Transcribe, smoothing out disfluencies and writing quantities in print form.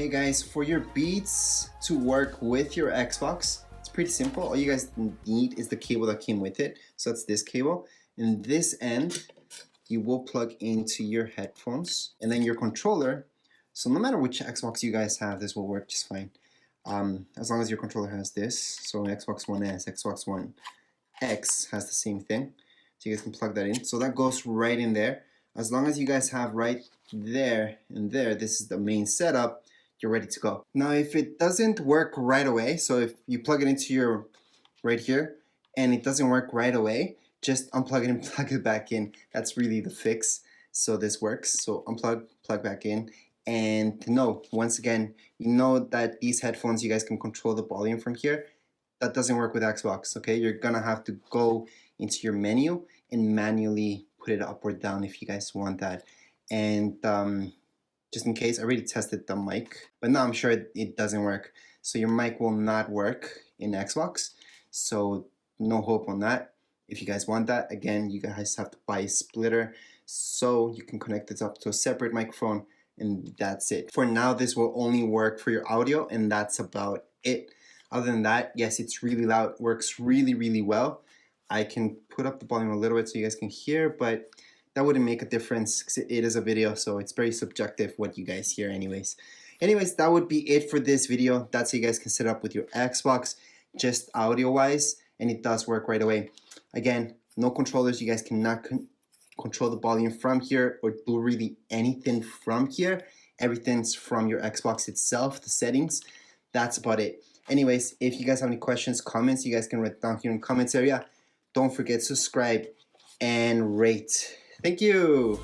Okay guys, for your Beats to work with your Xbox, it's pretty simple. All you guys need is the cable that came with it. So that's this cable. And this end, you will plug into your headphones and then your controller. So no matter which Xbox you guys have, this will work just fine. As long as your controller has this. So Xbox One S, Xbox One X has the same thing. So you guys can plug that in. So that goes right in there. As long as you guys have right there and there, this is the main setup, you're ready to go. Now if it doesn't work right away, so if you plug it into your right here and it doesn't work right away, just unplug it and plug it back in. That's really the fix. So this works. So unplug, plug back in. And no, once again, you know that these headphones, you guys can control the volume from here. That doesn't work with Xbox, okay? You're gonna have to go into your menu and manually put it up or down if you guys want that. And just in case, I already tested the mic, but now I'm sure it doesn't work. So your mic will not work in Xbox, so no hope on that. If you guys want that, again, you guys have to buy a splitter so you can connect it up to a separate microphone, and that's it. For now, this will only work for your audio, and that's about it. Other than that, yes, it's really loud, works really, really well. I can put up the volume a little bit so you guys can hear, but that wouldn't make a difference because it is a video, so it's very subjective what you guys hear anyways. Anyways, that would be it for this video. That's how you guys can set up with your Xbox, just audio-wise, and it does work right away. Again, no controllers. You guys cannot control the volume from here or do really anything from here. Everything's from your Xbox itself, the settings. That's about it. Anyways, if you guys have any questions, comments, you guys can write down here in the comments area. Don't forget to subscribe and rate. Thank you.